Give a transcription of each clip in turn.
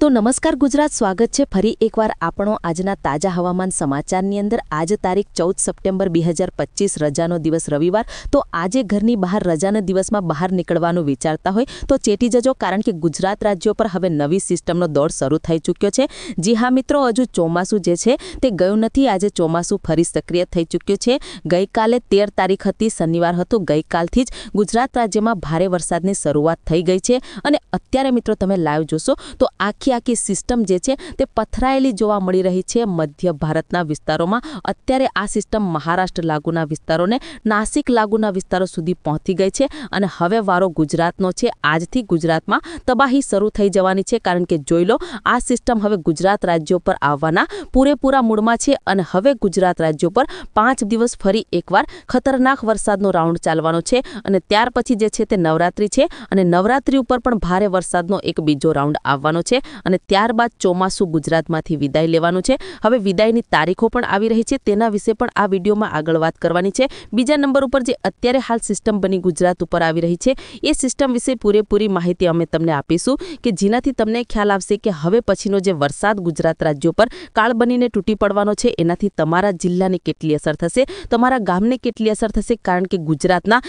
तो नमस्कार गुजरात, स्वागत है फरी एकवार आपणो आजना ताजा हवामान समाचारनी अंदर। आज तारीख 14 सप्टेम्बर 2025 रजानो दिवस रविवार। तो आजे घरनी बहार रजाना दिवस में बहार निकळवानुं विचारता होय तो चेती जजो, कारण के गुजरात राज्यों पर हवे नवी सिस्टमनो दौर शरू थई चूक्यो छे। जी हाँ मित्रों, हजू चोमासुं जे छे ते गयुं नथी। आज चोमासुं फरी सक्रिय थई चूक्यो छे। गईकाले 13 तारीख हती, शनिवार हतुं। गईकालथी ज गुजरात राज्य में भारे वरसादनी शरूआत थई गई छे अने अत्यारे मित्रों तमे लाइव जोशो तो आखी सिस्टम जे छे ते पथरायेली जोवा मळी रही छे। मध्य भारतना विस्तारोमां अत्यारे आ सिस्टम महाराष्ट्र लागूना विस्तारोने नासिक लागूना विस्तारो सुधी पहोंची गई छे अने हवे वारो गुजरातनो छे। आजथी गुजरातमां तबाही शरू थई जवानी छे, कारण के जोई लो आ सिस्टम हवे गुजरात राज्यों पर आववाना पूरेपूरा मूडमां छे अने हवे गुजरात राज्यों पर 5 दिवस फरी एकवार खतरनाक वरसादनो राउंड चालवानो छे अने त्यार पछी जे छे ते नवरात्रि छे अने नवरात्रि उपर पण भारे वरसादनो एक बीजो राउंड आववानो छे અને ત્યારબાદ ચોમાસું ગુજરાતમાંથી વિદાય લેવાનું છે। હવે વિદાયની તારીખો પણ આવી રહી છે, તેના વિશે પણ આ વિડીયોમાં આગળ વાત કરવાની છે। બીજા નંબર ઉપર જે અત્યારે હાલ સિસ્ટમ બની ગુજરાત ઉપર આવી રહી છે એ સિસ્ટમ વિશે પૂરેપૂરી માહિતી અમે તમને આપીશું કે જેનાથી તમને ખ્યાલ આવશે કે હવે પછીનો જે વરસાદ ગુજરાત રાજ્યો પર કાળ બનીને તૂટી પડવાનો છે એનાથી તમારા જિલ્લાને કેટલી અસર થશે, તમારા ગામને કેટલી અસર થશે, કારણ કે ગુજરાતના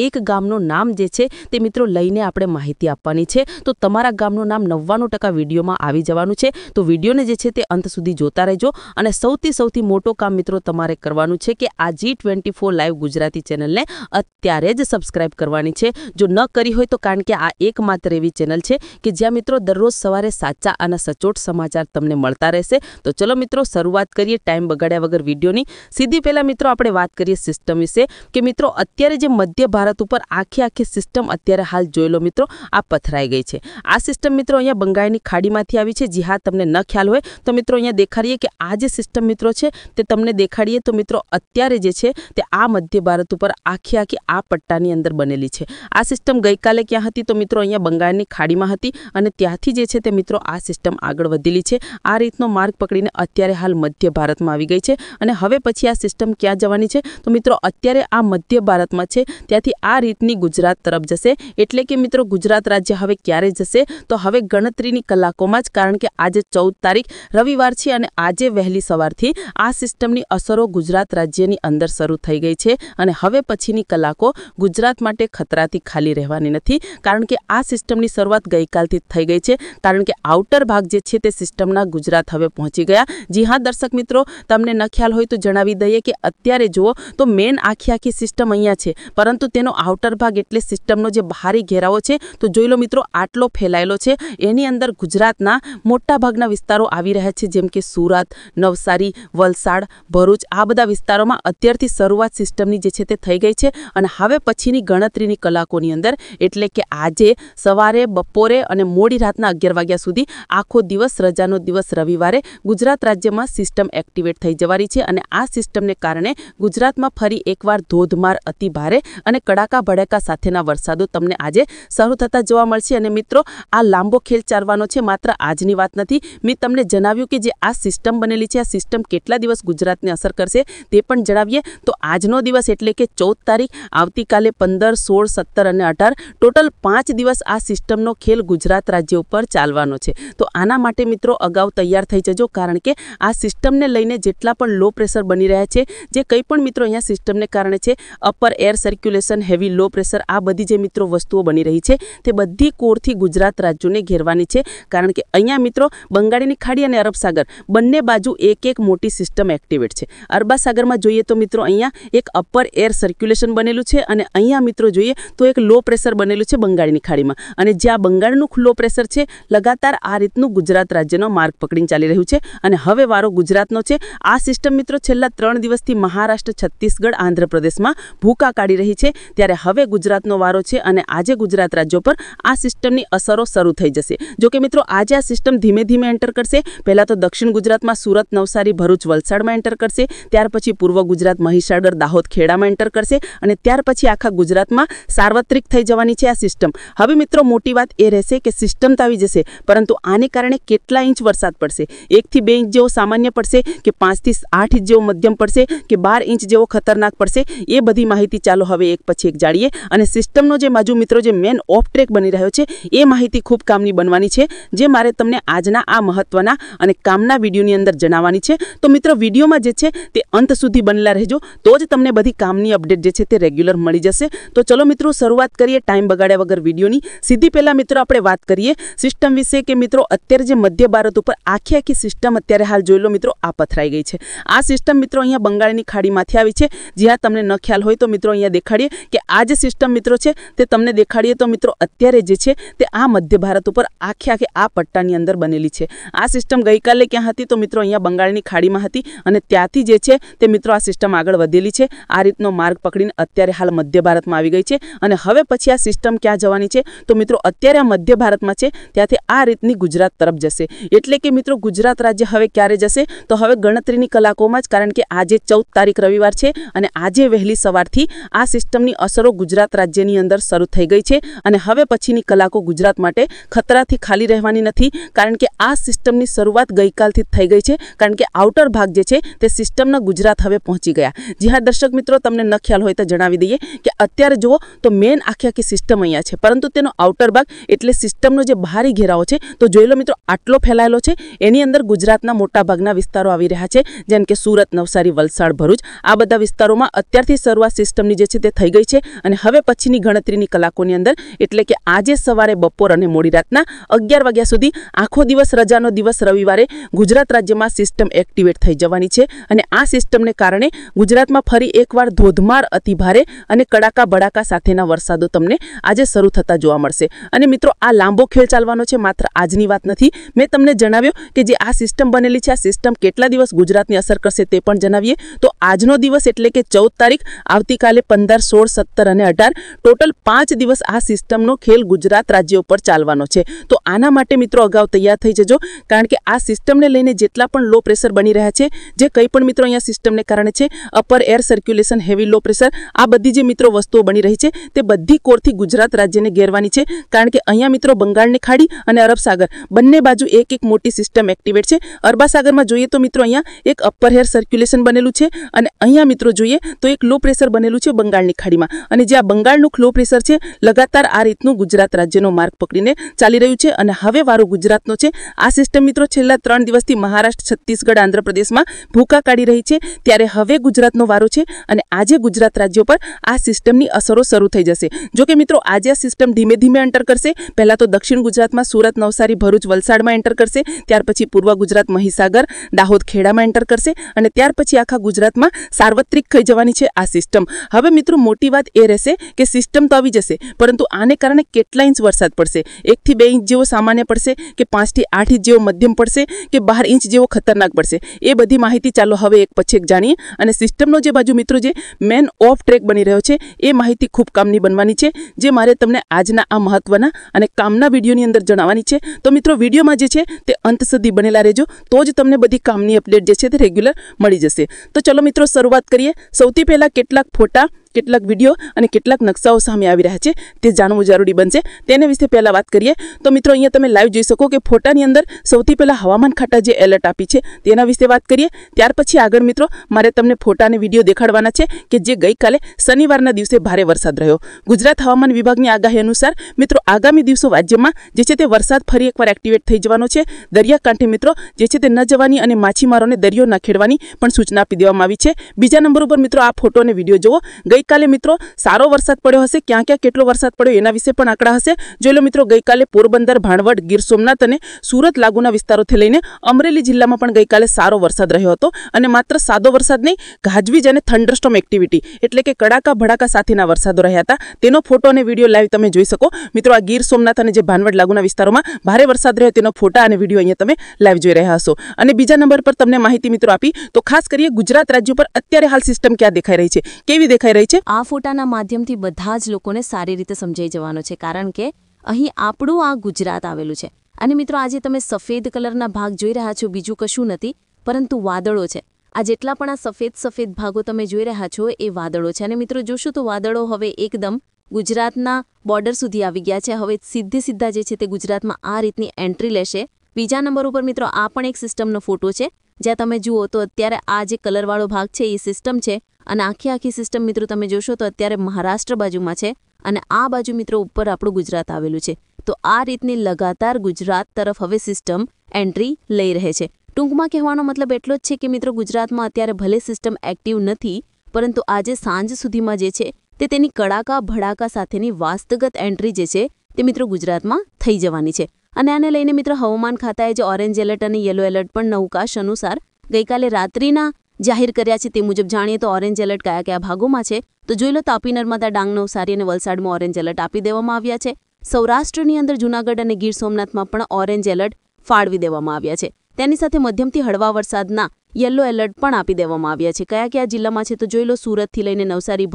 એક ગામનું નામ જે છે તે મિત્રો લઈને આપણે માહિતી આપવાની છે। તો તમારા ગામનું નામ 99% વિડીયોમાં આવી જવાનું છે। તો વિડીયોને જે છે તે અંત સુધી જોતા રહેજો અને સૌથી મોટો કામ મિત્રો તમારે કરવાનું છે કે આ G24 લાઈવ ગુજરાતી ચેનલને અત્યારે જ સબસ્ક્રાઇબ કરવાની છે જો ન કરી હોય તો, કારણ કે આ એકમાત્ર એવી ચેનલ છે કે જ્યાં મિત્રો દરરોજ સવારે સાચા અને સચોટ સમાચાર તમને મળતા રહેશે। તો ચલો મિત્રો શરૂઆત કરીએ ટાઈમ બગાડ્યા વગર વિડીયોની। સીધી પહેલા મિત્રો આપણે વાત કરીએ સિસ્ટમ વિશે કે મિત્રો અત્યારે જે મધ્ય ભારત ઉપર આખી સિસ્ટમ અત્યારે હાલ જોઈ લો મિત્રો આ પથરાઈ ગઈ છે। આ સિસ્ટમ મિત્રો અહીંયા બંગાળની ખાડીમાંથી આવી છે। जी हाँ, तमने न ख्याल होय तो मित्रों अहींया देखाड़ीए कि आ जे सिस्टम मित्रों छे ते तमने देखाड़ीए तो मित्रों अत्यारे जे छे ते आ मध्य भारत पर आखी आ पट्टानी अंदर बनेली छे। आ सिस्टम गई काले क्या हती तो मित्रों अहींया बंगाळनी खाड़ीमां हती अने त्यांथी जे छे ते मित्रों आ सिस्टम आगळ वधेली छे। आ रीतनो मार्ग पकड़ीने अत्यारे हाल मध्य भारतमां आवी गई छे अने हवे पछी आ सिस्टम क्यां जवानी छे तो मित्रों अत्यारे आ मध्य भारतमां छे त्यांथी आ रीतनी गुजरात तरफ जशे। एटले के मित्रों गुजरात राज्य हवे क्यारे जशे तो हवे गणतरीनी कलाकोमां ज, कारण के आज 14 तारीख रविवार छे अने आजे वहेली सवारथी आ सिस्टमनी असरो गुजरात राज्यनी अंदर शरू थई गई छे अने हवे पछीनी कलाको गुजरात माटे खतराथी खाली रहेवानी नथी, कारण के आ सिस्टमनी शरूआत गईकालथी थई गई छे। कारण के आउटर भाग जे छे ते सिस्टमना गुजरात हवे पहोंची गया। जी हाँ दर्शक मित्रों, तमने न ख्याल होय तो जणावी दઈએ કે અત્યારે જુઓ તો મેન આખી સિસ્ટમ અહીંયા છે, પરંતુ તેનો આઉટર ભાગ એટલે સિસ્ટમનો જે બહારી ઘેરાવો છે તો જોઈ લો મિત્રો આટલો ફેલાયેલો છે। એની અંદર ગુજરાતના મોટા ભાગના વિસ્તારો આવી રહ્યા છે, જેમ કે સુરત, નવસારી, વલસાડ, ભરૂચ, આ બધા વિસ્તારોમાં અત્યારથી શરૂઆત સિસ્ટમની જે છે તે થઈ ગઈ છે અને હવે પછીની ગણતરીની કલાકોની અંદર એટલે કે આજે સવારે, બપોરે અને મોડી રાતના 11 વાગ્યા સુધી આખો દિવસ રજાનો દિવસ રવિવારે ગુજરાત રાજ્યમાં સિસ્ટમ એક્ટિવેટ થઈ જવાની છે અને આ સિસ્ટમને કારણે ગુજરાતમાં ફરી એકવાર ધોધમાર, અતિ ભારે અને કડાકા ભડાકા સાથેના વરસાદો તમને આજે શરૂ થતા જોવા મળશે। અને મિત્રો આ લાંબો ખેલ ચાલવાનો છે, માત્ર આજની વાત નથી। મેં તમને જણાવ્યું કે જે આ સિસ્ટમ બનેલી છે આ સિસ્ટમ કેટલા દિવસ ગુજરાતને અસર કરશે તે પણ જણાવીએ। તો આજનો દિવસ એટલે કે 14 તારીખ, આવતીકાલે 15, 16, 17 અને 18 ટોટલ 5 દિવસ આ સિસ્ટમનો ખેલ ગુજરાત રાજ્ય ઉપર ચાલવાનો છે। તો આના માટે મિત્રો અગાઉ તૈયાર થઈ જજો, કારણ કે આ સિસ્ટમને લઈને જેટલા પણ લો પ્રેશર બની રહ્યા છે, જે કંઈ પણ મિત્રો અહીંયા સિસ્ટમને કારણે છે, upper air circulation, heavy low pressure, આ બધી જે મિત્રો વસ્તુઓ બની રહી છે તે બધી કોરથી ગુજરાત રાજ્યોને ઘેરવાની છે। કારણ કે અહીંયા મિત્રો બંગાળની ખાડી અને અરબ સાગર બંને બાજુ એક મોટી સિસ્ટમ એક્ટિવેટ છે। અરબા સાગરમાં જોઈએ તો મિત્રો અહીંયા એક અપર એર સર્ક્યુલેશન બનેલું છે અને અહીંયા મિત્રો જોઈએ તો એક લો પ્રેશર બનેલું છે બંગાળની ખાડીમાં, અને જ્યાં બંગાળનું લો પ્રેશર છે લગાતાર આ રીતનું ગુજરાત રાજ્યનો માર્ગ પકડીને ચાલી રહ્યું છે અને હવે વારો ગુજરાતનો છે। આ સિસ્ટમ મિત્રો છેલ્લા 3 દિવસથી મહારાષ્ટ્ર, છત્તીસગઢ, આંધ્રપ્રદેશમાં ભૂકા કાઢી રહી છે, ત્યારે હવે ગુજરાતનો વારો છે અને આજે ગુજરાત રાજ્યો પર આ સિસ્ટમની અસરો શરૂ થઈ જશે। જો કે મિત્રો આજે આ સિસ્ટમ ધીમે ધીમે એન્ટર કરશે। પહેલા તો દક્ષિણ ગુજરાતમાં સુરત, નવસારી, ભરૂચ, વલસાડમાં એન્ટર કરશે, ત્યાર પછી પૂર્વ ગુજરાત, મહીસાગર, દાહોદ, ખેડામાં એન્ટર કરશે અને ત્યાર પછી આખા ગુજરાતમાં સાર્વત્રિક થઈ જવાની છે આ સિસ્ટમ। હવે મિત્રો મોટી વાત એ રહેશે કે સિસ્ટમ તો આવી જશે, પરંતુ આને કારણે કેટલા ઇંચ વરસાદ પડશે? 1 થી 2 ઇંચ જેવો સામાન્ય પડશે કે 5 થી 8 ઇંચ જેવો મધ્યમ પડશે કે 12 ઇંચ જેવો ખતરનાક પડશે? એ બધી માહિતી ચાલો હવે એક પછી એક જાણીએ। અને સિસ્ટમનો જે બાજુ મિત્રો જે મેન ઓફ ટ્રેક બની રહ્યો છે એ માહિતી ખૂબ કામની બનવાની છે, જે મારે તમને આજના આ મહત્વના અને કામના વિડીયોની અંદર જણાવવાની છે. તો મિત્રો વિડીયોમાં જે છે તે અંત સુધી બનેલા રહેજો, તો જ તમને બધી કામની અપડેટ જે છે તે રેગ્યુલર મળી જશે. તો ચલો મિત્રો શરૂઆત કરીએ ટાઈમ બગાડ્યા વગર વિડીયોની. સીધી પહેલા મિત્રો આપણે વાત કરીએ સિસ્ટમ વિશે કે મિત્રો અત્યારે જે મધ્ય ભારત ઉપર આખી સિસ્ટમ અત્યારે હાલ જોઈ લો મિત્રો આ પથરાઈ ગઈ છે. આ સિસ્ટમ મિત્રો અહીંયા બંગાળની ખાડીમાંથી આવી છે. જ્યાં તમને ન ખ્યાલ હોય તો મિત્રો અહીંયા દેખાડીએ કે આ જે સિસ્ટમ મિત્રો છે તે તમને દેખાડીએ તો મિત્રો અત્યારે જે છે તે આ મધ્ય ભારત ઉપર આખે આ પટ્ટાની અંદર બનેલી છે. આ સિસ્ટમ ગઈકાલે ક્યાં હતી તો મિત્રો અહીંયા બંગાળની ખાડીમાં હતી અને ત્યાંથી જે છે તે મિત્રો આ સિસ્ટમ આગળ વધેલી છે. આ રીતનો માર્ગ પકડીને અત્યારે હાલ મધ્ય ભારતમાં આવી ગઈ છે અને હવે પછી આ સિસ્ટમ ક્યાં જવાની છે તો મિત્રો અત્યારે આ મધ્ય ભારતમાં છે ત્યાંથી આ રીતની ગુજરાત તરફ જશે. એટલે કે મિત્રો ગુજરાત રાજ્ય હવે ક્યારે જશે તો હવે ગણતરીની કલાકોમાં જ, કારણ કે આજે 14 તારીખ રવિવાર છે અને આજે વહેલી સવારથી આ સિસ્ટમની અસરો ગુજરાત રાજ્યની અંદર શરૂ થઈ ગઈ છે અને હવે પછીની કલાકો ગુજરાત માટે ખતરાથી ખાલી રહેવાની નથી, કારણ કે આ સિસ્ટમની શરૂઆત ગઈકાલથી થઈ ગઈ છે. કારણ કે આઉટર ભાગ જે છે તે સિસ્ટમના ગુજરાત હવે પહોંચી ગયા. જી હા દર્શક મિત્રો, તમને ન ખ્યાલ હોય તો જણાવી દઈએ કે અત્યારે જુઓ તો મેન આખી સિસ્ટમ અહીંયા છે, પરંતુ તેનો આઉટર ભાગ એટલે સિસ્ટમનો જે બહારી ઘેરાવો છે તો જોઈ લો મિત્રો આટલો ફેલાયેલો છે. એની અંદર ગુજરાતના મોટા ભાગના વિસ્તારો આવી રહ્યા છે, જેમ કે સુરત, નવસારી, વલસાડ, ભરૂચ, આ બધા વિસ્તારોમાં અત્યારથી શરૂઆત સિસ્ટમની જે છે તે થઈ ગઈ છે અને હવે પછીની ગણતરીની કલાકોની અંદર એટલે કે આજે સવારે, બપોર અને મોડી રાતના 11 વાગ્યા સુધી આખો દિવસ રજાનો દિવસ રવિવારે ગુજરાત રાજ્યમાં સિસ્ટમ એક્ટિવેટ થઈ જવાની છે અને આ સિસ્ટમને કારણે ગુજરાતમાં ફરી એકવાર ધોધમાર, અતિભારે અને કડાકા ભડાકા સાથેના વરસાદો તમને આજે શરૂ થતા જોવા મળશે. અને મિત્રો આ લાંબો ખેલ ચાલવાનો છે, માત્ર આજની વાત નથી. મેં તમને જણાવ્યો કે જે આ સિસ્ટમ બનેલી છે આ સિસ્ટમ કેટલા દિવસ ગુજરાતની અસર કરશે તે પણ જણાવીએ. તો આજનો દિવસ એટલે કે 14 તારીખ, આવતીકાલે 15, 16, 17 અને 18 ટોટલ 5 દિવસ આ સિસ્ટમનો ખેલ ગુજરાત રાજ્ય ઉપર ચાલવાનો છે. તો આના માટે મિત્રો અગાઉ તૈયાર થઈ જજો, કારણ કે આ સિસ્ટમને લઈને જેટલા પણ લો પ્રેશર બની રહ્યા છે, જે કંઈ પણ મિત્રો અહીંયા સિસ્ટમને કારણે છે, upper air circulation, heavy low pressure, આ બધી જે મિત્રો વસ્તુઓ બની રહી છે તે બધી કોરથી ગુજરાત રાજ્યને ઘેરવાની છે. કારણ કે અહીંયા મિત્રો બંગાળની ખાડી અને અરબ સાગર બંને બાજુ એક મોટી સિસ્ટમ એક્ટિવેટ છે. અરબા સાગરમાં જોઈએ તો મિત્રો અહીંયા એક અપર એર સર્ક્યુલેશન બનેલું છે અને અહીંયા મિત્રો જોઈએ તો એક લો પ્રેશર બનેલું છે બંગાળની ખાડીમાં. અને જે આ બંગાળનું લો પ્રેશર છે લગાતાર આ રીતનું ગુજરાત રાજ્યનો માર્ગ પકડીને ચાલી રહ્યું છે અને હવે વારો ગુજરાતનો છે. આ સિસ્ટમ મિત્રો છેલ્લા 3 દિવસથી મહારાષ્ટ્ર, છત્તીસગઢ, આંધ્રપ્રદેશમાં ભૂકા કાઢી રહી છે, ત્યારે હવે ગુજરાતનો વારો છે અને આજે ગુજરાત રાજ્ય પર આ સિસ્ટમની અસરો શરૂ થઈ જશે. જો કે મિત્રો આજે આ સિસ્ટમ ધીમે ધીમે એન્ટર કરશે. પહેલા તો દક્ષિણ ગુજરાતમાં સુરત, નવસારી, ભરૂચ, વલસાડમાં એન્ટર કરશે, ત્યાર પછી પૂર્વ ગુજરાત, મહીસાગર, દાહોદ, ખેડામાં એન્ટર કરશે અને ત્યાર પછી આખા ગુજરાતમાં સાર્વત્રિક થઈ જવાની છે આ સિસ્ટમ. હવે મિત્રો મોટી વાત એ રહેશે કે સિસ્ટમ તો આવી જશે, પરંતુ આને કારણે કેટલા ઇંચ વરસાદ પડશે? 1 થી 2 ઇંચ જેવો સામાન્ય પડશે કે 5 થી 8 ઇંચ જેવો મધ્યમ પડશે કે 12 ઇંચ જેવો ખતરનાક પડશે? એ બધી માહિતી ચાલો હવે એક પછી એક જાણીએ. અને સિસ્ટમનો જે બાજુ મિત્રો જે મેન ઓફ ટ્રેક બની રહ્યો છે એ માહિતી ખૂબ કામની બનવાની છે, જે મારે તમને આજના આ મહત્વના અને કામના વિડીયોની અંદર જણાવવાની છે. તો મિત્રો વિડીયોમાં જે છે તે અંત સુધી બનેલા રહેજો, તો જ તમને બધી કામની અપડેટ જે છે તે રેગ્યુલર મળી જશે. તો ચલો મિત્રો શરૂઆત કરીએ. સૌથી પહેલા કેટલાક ફોટા, કેટલાક વિડીયો અને કેટલાક નકશાઓ સામે આવી રહ્યા છે તે જાણવું જરૂરી બનશે. તેને વિશે પહેલા વાત કરીએ તો મિત્રો અહીંયા તમે લાઈવ જોઈ શકો કે ફોટાની અંદર સૌથી પહેલા હવામાન ખાતા જે એલર્ટ આપી છે તેના વિશે વાત કરીએ. ત્યાર પછી આગળ મિત્રો મારે તમને ફોટા અને વિડીયો દેખાડવાના છે કે જે ગઈકાલે શનિવારના દિવસે ભારે વરસાદ રહ્યો. ગુજરાત હવામાન વિભાગની આગાહી અનુસાર મિત્રો આગામી દિવસો રાજ્યમાં જે છે તે વરસાદ ફરી એકવાર એક્ટિવેટ થઈ જવાનો છે. દરિયાકાંઠે મિત્રો જે છે તે ન જવાની અને માછીમારોને દરિયો ન ખેડવાની પણ સૂચના આપી દેવામાં આવી છે. બીજા નંબર ઉપર મિત્રો આ ફોટો અને વિડીયો જુઓ. ગઈકાલે મિત્રો સારો વરસાદ પડ્યો હશે, ક્યાં ક્યાં કેટલો વરસાદ પડ્યો એના વિશે પણ આંકડા હશે. જોઈ લો મિત્રો ગઈકાલે પોરબંદર, ભાણવડ, ગીર સોમનાથ અને સુરત લાગુના વિસ્તારોથી લઈને અમરેલી જિલ્લામાં પણ ગઈકાલે સારો વરસાદ રહ્યો હતો અને માત્ર સાદો વરસાદ નહીં, ગાજવીજ અને થંડરસ્ટોર્મ એક્ટિવિટી એટલે કે કડાકા ભડાકા સાથેના વરસાદો રહ્યા હતા. તેનો ફોટો અને વિડીયો લાઈવ તમે જોઈ શકો. મિત્રો આ ગીર સોમનાથ અને જે ભાણવડ લાગુના વિસ્તારોમાં ભારે વરસાદ રહ્યો તેનો ફોટા અને વિડીયો અહીંયા તમે લાઈવ જોઈ રહ્યા હશો. અને બીજા નંબર પર તમને માહિતી મિત્રો આપી તો ખાસ કરીએ ગુજરાત રાજ્ય પર અત્યારે હાલ સિસ્ટમ ક્યાં દેખાઈ રહી છે, કેવી દેખાઈ રહી છે. આ ફોટાના માધ્યમથી બધા જ લોકોને સારી રીતે સમજાઈ જવાનો છે, કારણ કે અહીં આપણું આ ગુજરાત આવેલું છે. અને મિત્રો આજે તમે સફેદ કલરના ભાગ જોઈ રહ્યા છો, બીજું કશું નથી પરંતુ વાદળો છે. આ જેટલા પણ આ સફેદ ભાગો તમે જોઈ રહ્યા છો એ વાદળો છે. અને મિત્રો જોશો તો વાદળો હવે એકદમ ગુજરાતના બોર્ડર સુધી આવી ગયા છે. હવે સીધા જે છે તે ગુજરાતમાં આ રીતની એન્ટ્રી લેશે. બીજા નંબર ઉપર મિત્રો આ પણ એક સિસ્ટમનો ફોટો છે, જ્યાં તમે જુઓ તો અત્યારે આ જે કલરવાળો ભાગ છે એ સિસ્ટમ છે અને આખી સિસ્ટમ મિત્રો તમે જોશો તો અત્યારે મહારાષ્ટ્ર બાજુમાં છે અને આ બાજુ મિત્રો ઉપર આપણું ગુજરાત આવેલું છે. તો આ રીતની લગાતાર ગુજરાત તરફ હવે સિસ્ટમ એન્ટ્રી લઈ રહે છે. ટૂંકમાં કહેવાનો મતલબ એટલો જ છે કે મિત્રો ગુજરાતમાં અત્યારે ભલે સિસ્ટમ એક્ટિવ નથી, પરંતુ આજે સાંજ સુધીમાં જે છે તે તેની કડાકા ભડાકા સાથેની વાસ્તગત એન્ટ્રી જે છે તે મિત્રો ગુજરાતમાં થઈ જવાની છે. અને આને લઈને મિત્રો હવામાન ખાતાએ જે ઓરેન્જ એલર્ટ અને યલો એલર્ટ પણ અવકાશ અનુસાર ગઈકાલે રાત્રિના જાહેર કર્યા છે. તે મુજબ જાણીએ તો ઓરેન્જ એલર્ટ કયા કયા ભાગોમાં છે તો જોઈ લો. તાપી, નર્મદા, ડાંગ, નવસારી અને વલસાડમાં ઓરેન્જ એલર્ટ આપી દેવામાં આવ્યા છે. સૌરાષ્ટ્રની અંદર જૂનાગઢ અને ગીર સોમનાથમાં પણ ઓરેન્જ એલર્ટ ફાળવી દેવામાં આવ્યા છે. તેની સાથે મધ્યમથી હળવા વરસાદના યલો એલર્ટ પણ આપી દેવામાં આવ્યા છે. કયા કયા જિલ્લામાં છે તો જોઈ લો. સુરતથી લઈને નવસારી,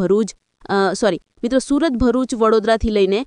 સુરત, ભરૂચ, વડોદરાથી લઈને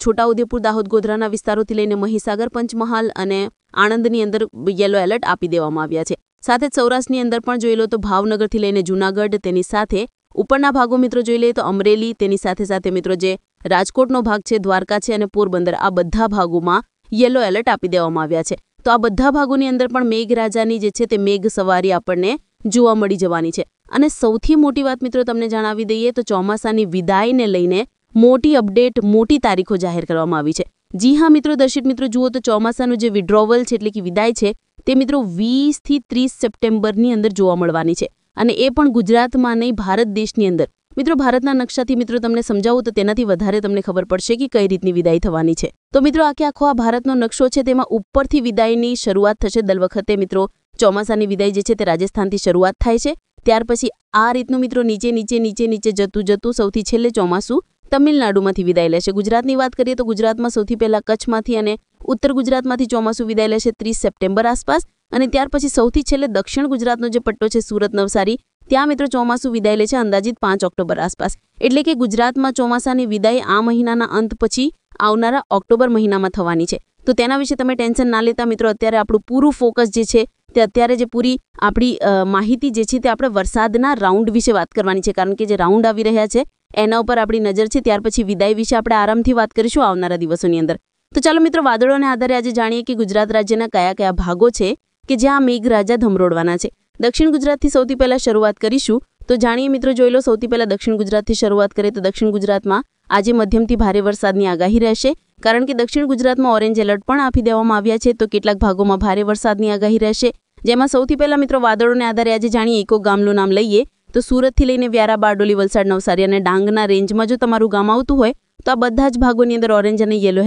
છોટાઉદેપુર, દાહોદ, ગોધરાના વિસ્તારોથી લઈને મહીસાગર, પંચમહાલ અને આણંદની અંદર યલો એલર્ટ આપી દેવામાં આવ્યા છે. સાથે જ સૌરાષ્ટ્રની અંદર પણ જોઈ લો તો ભાવનગરથી લઈને જૂનાગઢ, તેની સાથે ઉપરના ભાગો મિત્રો જોઈ લઈએ તો અમરેલી, તેની સાથે સાથે મિત્રો જે રાજકોટનો ભાગ છે, દ્વારકા છે અને પોરબંદર, આ બધા ભાગોમાં યલો એલર્ટ આપી દેવામાં આવ્યા છે. તો આ બધા ભાગોની અંદર પણ મેઘરાજાની જે છે તે મેઘ સવારી આપણને જોવા મળી જવાની છે. અને સૌથી મોટી વાત મિત્રો તમને જણાવી દઈએ તો ચોમાસાની વિદાયને લઈને મોટી અપડેટ, મોટી તારીખો જાહેર કરવામાં આવી છે. જી હા મિત્રો, દર્શક મિત્રો જુઓ તો ચોમાસાનું જે વિડ્રોવલ છે એટલે કે વિદાય છે તે મિત્રો 20 થી 30 સપ્ટેમ્બરની અંદર જોવા મળવાની છે. અને એ પણ ગુજરાતમાં નહીં, ભારત દેશની અંદર. મિત્રો ભારતના નકશાથી મિત્રો તમને સમજાવું તો તેનાથી વધારે તમને ખબર પડશે કે કઈ રીતની વિદાય થવાની છે. તો મિત્રો આખો આ ભારતનો નકશો છે તેમાં ઉપરથી વિદાયની શરૂઆત થશે. દર વખતે મિત્રો ચોમાસાની વિદાય જે છે તે રાજસ્થાનથી શરૂઆત થાય છે. ત્યાર પછી આ રીતનું મિત્રો નીચે જતું સૌથી છેલ્લે ચોમાસું તમિલનાડુમાંથી વિદાય લેશે. ગુજરાતની વાત કરીએ તો ગુજરાતમાં સૌથી પહેલા કચ્છમાંથી અને ઉત્તર ગુજરાતમાંથી ચોમાસું વિદાય લેશે 30 સપ્ટેમ્બર આસપાસ. અને ત્યાર પછી સૌથી છેલ્લે દક્ષિણ ગુજરાતનો જે પટ્ટો છે સુરત, નવસારી, ત્યાં મિત્રો ચોમાસું વિદાય લે છે અંદાજિત 5 ઓક્ટોબર આસપાસ. એટલે કે ગુજરાતમાં ચોમાસાની વિદાય આ મહિનાના અંત પછી આવનારા ઓક્ટોબર મહિનામાં થવાની છે. તો તેના વિશે તમે ટેન્શન ના લેતા મિત્રો. અત્યારે આપણું પૂરું ફોકસ જે છે તે અત્યારે જે પૂરી આપણી માહિતી જે છે તે આપણે વરસાદના રાઉન્ડ વિશે વાત કરવાની છે. કારણ કે જે રાઉન્ડ આવી રહ્યા છે એના ઉપર આપણી નજર છે. ત્યાર પછી વિદાય વિશે આપણે આરામથી વાત કરીશું આવનારા દિવસોની અંદર. તો ચાલો મિત્રો વાદળોના આધારે આજે જાણીએ કે ગુજરાત રાજ્યના કયા કયા ભાગો છે કે જ્યાં મેઘરાજા ધમરોડવાના છે. દક્ષિણ ગુજરાતથી સૌથી પહેલા શરૂઆત કરીશું. તો જાણીએ મિત્રો, જોઈ લો. સૌથી પહેલા દક્ષિણ ગુજરાતથી શરૂઆત કરીએ તો દક્ષિણ ગુજરાતમાં આજે મધ્યમથી ભારે વરસાદની આગાહી રહેશે. કારણ કે દક્ષિણ ગુજરાતમાં ઓરેન્જ એલર્ટ પણ આપી દેવામાં આવ્યા છે. તો કેટલાક ભાગોમાં ભારે વરસાદની આગાહી રહેશે. જેમાં સૌથી પહેલા મિત્રો વાદળોને આધારે આજે જાણીએ એક ગામનું નામ લઈએ તો સુરતથી લઈને વ્યારા, બારડોલી, વલસાડ, નવસારી અને ડાંગના રેન્જમાં જો તમારું ગામ આવતું હોય તો આ બધા જ ભાગોની અંદર ઓરેન્જ અને યલો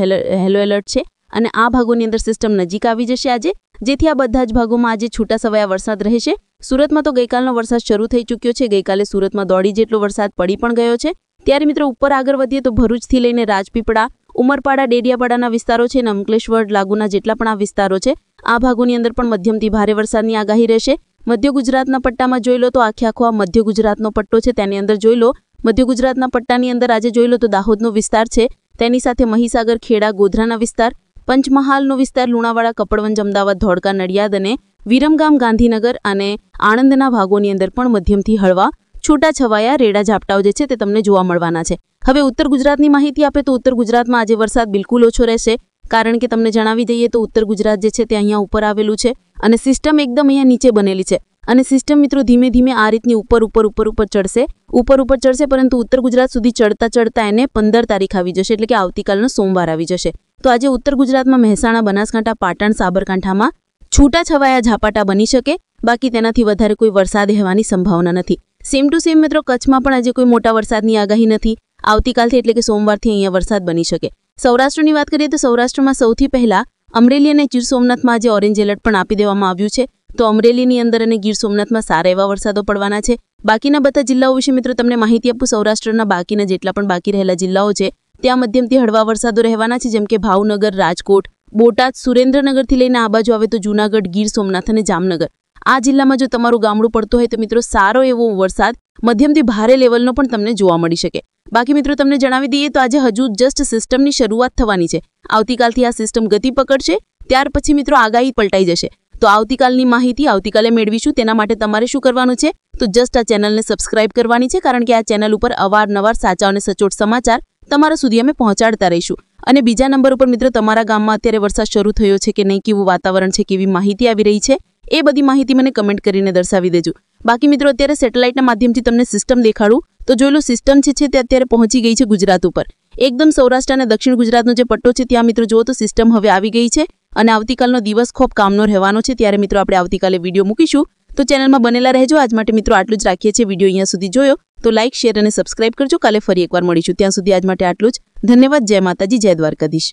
એલર્ટ છે. અને આ ભાગોની અંદર સિસ્ટમ નજીક આવી જશે આજે, જેથી આ બધા જ ભાગોમાં આજે છૂટાછવાયા વરસાદ રહેશે. સુરતમાં તો ગઈકાલનો વરસાદ શરૂ થઈ ચૂક્યો છે. ગઈકાલે સુરતમાં દોઢ જેટલો વરસાદ પડી પણ ગયો છે. ત્યારે મિત્રો ઉપર આગળ વધીએ તો ભરૂચથી લઈને રાજપીપળા, ઉમરપાડા, ડેડિયાપાડાના વિસ્તારો છે, અંકલેશ્વર લાગુના જેટલા પણ આ વિસ્તારો છે, આ ભાગોની અંદર પણ મધ્યમથી ભારે વરસાદની આગાહી રહેશે. મધ્ય ગુજરાતના પટ્ટામાં જોઈ લો તો આખો આ મધ્ય ગુજરાતનો પટ્ટો છે તેની અંદર જોઈ લો. મધ્ય ગુજરાતના પટ્ટાની અંદર આજે જોઈ લો તો દાહોદનો વિસ્તાર છે, તેની સાથે મહીસાગર, ખેડા, ગોધરાના વિસ્તાર, પંચમહાલનો વિસ્તાર, લુણાવાડા, કપડવંજ, અમદાવાદ, ધોળકા, નડિયાદ અને વિરમગામ, ગાંધીનગર અને આણંદના ભાગોની અંદર પણ મધ્યમથી હળવા છૂટાછવાયા રેડા ઝાપટાઓ જે છે તે તમને જોવા મળવાના છે. હવે ઉત્તર ગુજરાતની માહિતી આપે તો ઉત્તર ગુજરાતમાં આજે વરસાદ બિલકુલ ઓછો રહેશે. કારણ કે તમને જણાવી દઈએ તો ઉત્તર ગુજરાત જે છે તે અહીંયા ઉપર આવેલું છે અને સિસ્ટમ એકદમ અહીંયા નીચે બનેલી છે. અને સિસ્ટમ મિત્રો ધીમે ધીમે આ રીતની ઉપર ચડશે. પરંતુ ઉત્તર ગુજરાત સુધી ચડતા એને 15 તારીખ આવી જશે. એટલે કે આવતીકાલનો સોમવાર આવી જશે. તો આજે ઉત્તર ગુજરાતમાં મહેસાણા, બનાસકાંઠા, પાટણ, સાબરકાંઠામાં છૂટાછવાયા ઝાપટા બની શકે. બાકી તેનાથી વધારે કોઈ વરસાદ રહેવાની સંભાવના નથી. સેમ ટુ સેમ મિત્રો કચ્છમાં પણ આજે કોઈ મોટા વરસાદની આગાહી નથી. આવતીકાલથી એટલે કે સોમવારથી અહીંયા વરસાદ બની શકે. સૌરાષ્ટ્રની વાત કરીએ તો સૌરાષ્ટ્રમાં સૌથી પહેલા અમરેલી અને ગીર સોમનાથમાં આજે ઓરેન્જ એલર્ટ પણ આપી દેવામાં આવ્યું છે. તો અમરેલીની અંદર અને ગીર સોમનાથમાં સારા એવા વરસાદો પડવાના છે. બાકીના બધા જિલ્લાઓ વિશે મિત્રો તમને માહિતી આપું. સૌરાષ્ટ્રના બાકીના જેટલા પણ બાકી રહેલા જિલ્લાઓ છે ત્યાં મધ્યમથી હળવા વરસાદો રહેવાના છે. જેમ કે ભાવનગર, રાજકોટ, બોટાદ, સુરેન્દ્રનગરથી લઈને આ બાજુ આવે તો જૂનાગઢ, ગીર સોમનાથ અને જામનગર, આ જિલ્લામાં જો તમારું ગામડું પડતું હોય તો મિત્રો સારો એવો વરસાદ મધ્યમથી ભારે લેવલનો પણ તમને જોવા મળી શકે. બાકી મિત્રો તમને જણાવી દઈએ તો આજે હજુ જસ્ટ સિસ્ટમની શરૂઆત થવાની છે. આવતીકાલથી આ સિસ્ટમ ગતિ પકડશે. ત્યાર પછી મિત્રો આગાહી પલટાઈ જશે. તો આવતીકાલની માહિતી આવતીકાલે મેળવીશું. તેના માટે તમારે શું કરવાનું છે તો જસ્ટ આ ચેનલને સબસ્ક્રાઇબ કરવાની છે. કારણ કે આ ચેનલ ઉપર અવારનવાર સાચા અને સચોટ સમાચાર તમારા સુધી અમે પહોંચાડતા રહીશું. અને બીજા નંબર ઉપર મિત્રો તમારા ગામમાં અત્યારે વરસાદ શરૂ થયો છે કે નહીં, કેવું વાતાવરણ છે, કેવી માહિતી આવી રહી છે, એ બધી માહિતી મને કમેન્ટ કરીને દર્શાવી દેજો. બાકી મિત્રો અત્યારે સેટેલાઇટના માધ્યમથી તમને સિસ્ટમ દેખાડું તો જોઈ લો. સિસ્ટમ છે તે અત્યારે પહોંચી ગઈ છે ગુજરાત ઉપર. એકદમ સૌરાષ્ટ્ર અને દક્ષિણ ગુજરાતનો જે પટ્ટો છે ત્યાં મિત્રો જુઓ તો સિસ્ટમ હવે આવી ગઈ છે અને આવતીકાલનો દિવસ ખૂબ કામનો રહેવાનો છે. ત્યારે મિત્રો આપણે આવતીકાલે વિડીયો મૂકીશું, તો ચેનલમાં બનેલા રહેજો. આજ માટે મિત્રો આટલું જ રાખીએ છીએ. વિડીયો અહીંયા સુધી જોયો તો લાઇક, શેર અને સબસ્ક્રાઇબ કરજો. કાલે ફરી એકવાર મળીશું. ત્યાં સુધી આજ માટે આટલું જ. ધન્યવાદ. જય માતાજી, જય દ્વારકાધીશ.